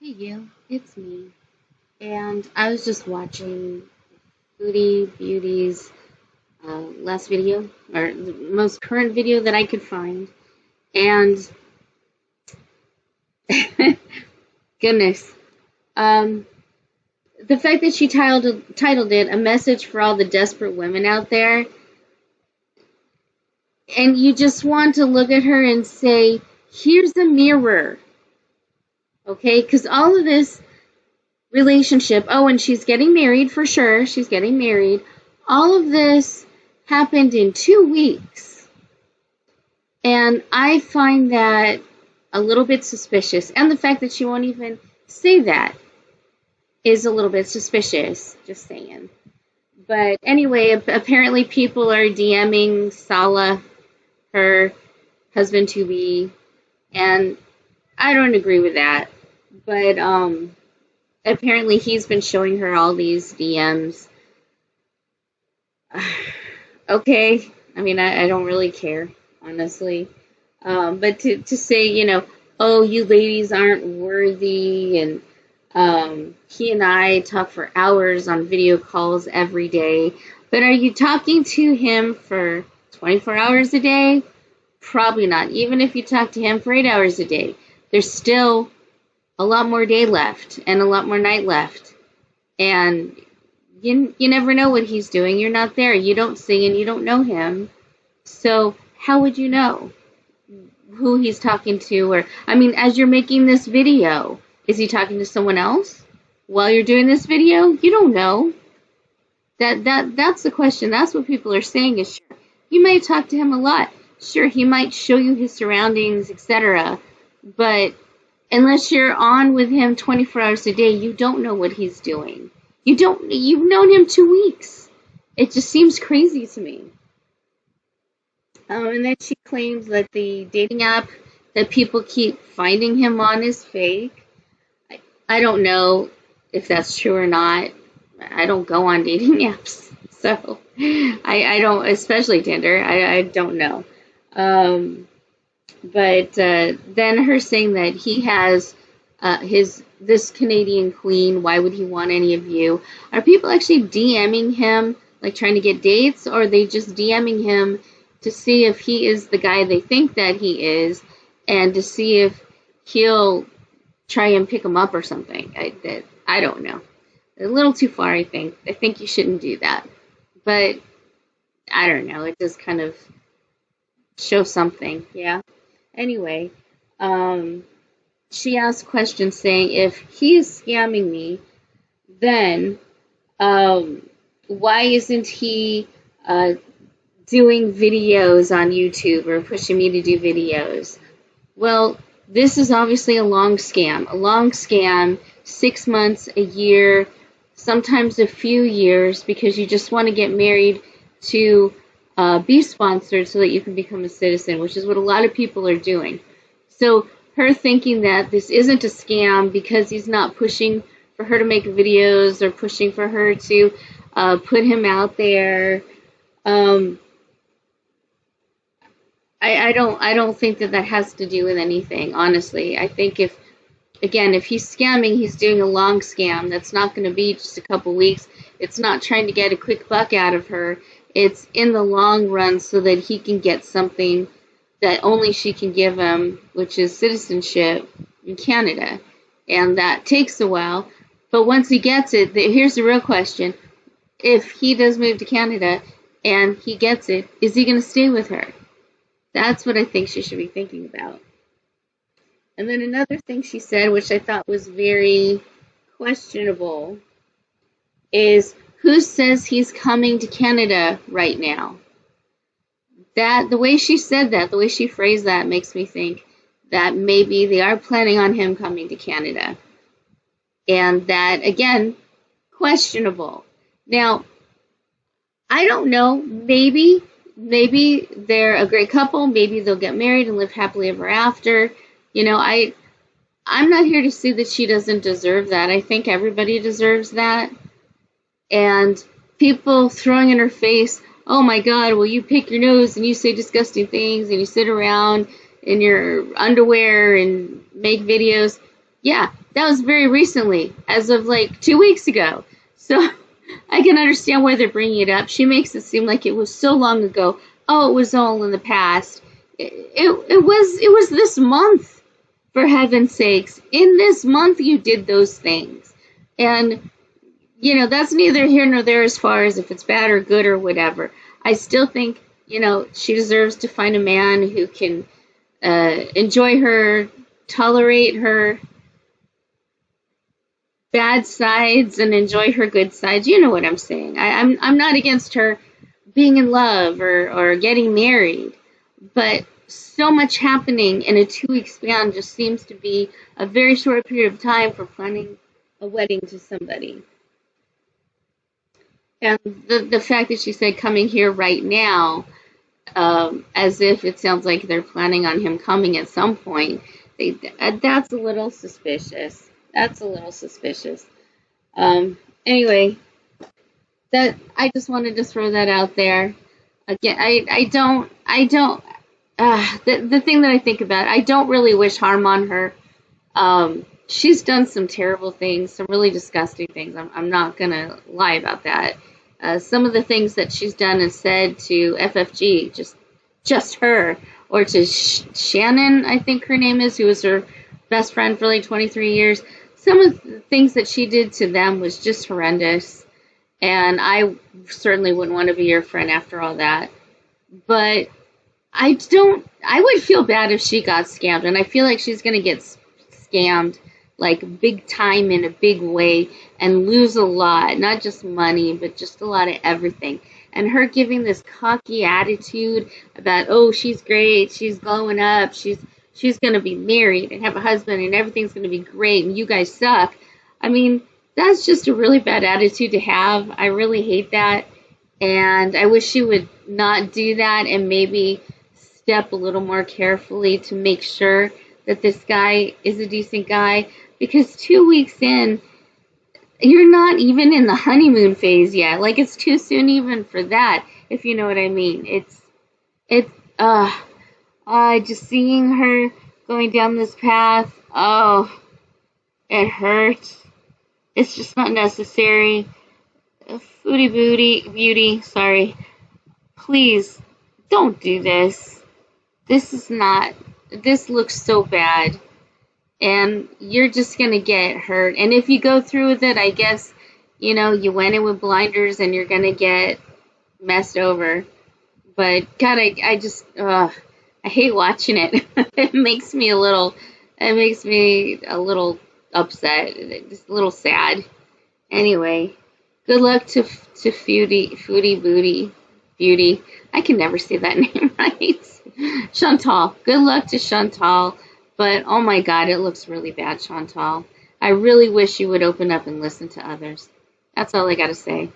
Hey you, it's me. And I was just watching Foodie Beauty's last video, or the most current video that I could find. And goodness, um, the fact that she titled it "A Message for All the Desperate Women Out There," and you just want to look at her and say, "Here's a mirror." Okay, because all of this relationship. Oh, and she's getting married for sure. She's getting married. All of this happened in 2 weeks. And I find that a little bit suspicious. And the fact that she won't even say that is a little bit suspicious. Just saying. But anyway, apparently people are DMing Sala, her husband to be, and I don't agree with that. But apparently he's been showing her all these DMs. Okay, I mean, I don't really care, honestly. But to say, oh, you ladies aren't worthy, and he and I talk for hours on video calls every day. But are you talking to him for 24 hours a day? Probably not. Even if you talk to him for 8 hours a day, there's still a lot more day left and a lot more night left. And you never know what he's doing. You're not there. You don't see and you don't know him. So how would you know who he's talking to? Or, I mean, as you're making this video, is he talking to someone else while you're doing this video? You don't know. That's the question. That's what people are saying is, sure, you might talk to him a lot. Sure, he might show you his surroundings, etc. But unless you're on with him 24 hours a day, you don't know what he's doing. You've known him 2 weeks. It just seems crazy to me. And then she claims that the dating app that people keep finding him on is fake. I don't know if that's true or not. I don't go on dating apps, so I don't, especially Tinder. I don't know. But then her saying that he has this Canadian queen. Why would he want any of you? Are people actually DMing him, like trying to get dates, or are they just DMing him to see if he is the guy they think that he is, and to see if he'll try and pick him up or something? I don't know. A little too far, I think. I think you shouldn't do that. But I don't know. It just kind of shows something, yeah. Anyway, she asked questions saying, if he is scamming me, then why isn't he doing videos on YouTube or pushing me to do videos? Well, this is obviously a long scam, 6 months, a year, sometimes a few years, because you just want to get married to be sponsored so that you can become a citizen, which is what a lot of people are doing. So her thinking that this isn't a scam because he's not pushing for her to make videos or pushing for her to put him out there. I don't think that has to do with anything, honestly. I think if he's scamming, he's doing a long scam. That's not going to be just a couple weeks. It's not trying to get a quick buck out of her. It's in the long run so that he can get something that only she can give him, which is citizenship in Canada. And that takes a while. But once he gets it, here's the real question. If he does move to Canada and he gets it, is he going to stay with her? That's what I think she should be thinking about. And then another thing she said, which I thought was very questionable, is who says he's coming to Canada right now? That the way she said that, the way she phrased that, makes me think that maybe they are planning on him coming to Canada. And that, again, questionable. Now, I don't know. Maybe they're a great couple. Maybe they'll get married and live happily ever after. I'm not here to say that she doesn't deserve that. I think everybody deserves that. And people throwing in her face, oh my God, well, you pick your nose and you say disgusting things and you sit around in your underwear and make videos. Yeah, that was very recently, as of like 2 weeks ago. So I can understand why they're bringing it up. She makes it seem like it was so long ago. Oh, it was all in the past. It was this month, for heaven's sakes. In this month, you did those things, and that's neither here nor there as far as if it's bad or good or whatever. I still think she deserves to find a man who can enjoy her, tolerate her bad sides and enjoy her good sides. You know what I'm saying. I'm not against her being in love or getting married, but so much happening in a 2 week span just seems to be a very short period of time for planning a wedding to somebody. And the fact that she said coming here right now, as if it sounds like they're planning on him coming at some point, that's a little suspicious. That's a little suspicious. Anyway, that I just wanted to throw that out there. Again, I don't. The thing that I think about, I don't really wish harm on her. She's done some terrible things, some really disgusting things. I'm not gonna lie about that. Some of the things that she's done and said to FFG, just her, or to Shannon, I think her name is, who was her best friend for like 23 years. Some of the things that she did to them was just horrendous, and I certainly wouldn't want to be your friend after all that. But I would feel bad if she got scammed, and I feel like she's going to get scammed like big time in a big way and lose a lot, not just money, but just a lot of everything. And her giving this cocky attitude about, oh, she's great, she's glowing up, she's going to be married and have a husband and everything's going to be great and you guys suck. I mean, that's just a really bad attitude to have. I really hate that. And I wish she would not do that and maybe step a little more carefully to make sure that this guy is a decent guy. Because 2 weeks in, you're not even in the honeymoon phase yet. Like, it's too soon even for that, if you know what I mean. Just seeing her going down this path, oh, it hurts. It's just not necessary. Beauty, sorry. Please, don't do this. This looks so bad. And you're just going to get hurt. And if you go through with it, I guess, you went in with blinders and you're going to get messed over. But, God, I hate watching it. It makes me a little upset, just a little sad. Anyway, good luck to Foodie Beauty. I can never say that name right. Chantal. Good luck to Chantal. But, oh my God, it looks really bad, Chantal. I really wish you would open up and listen to others. That's all I got to say.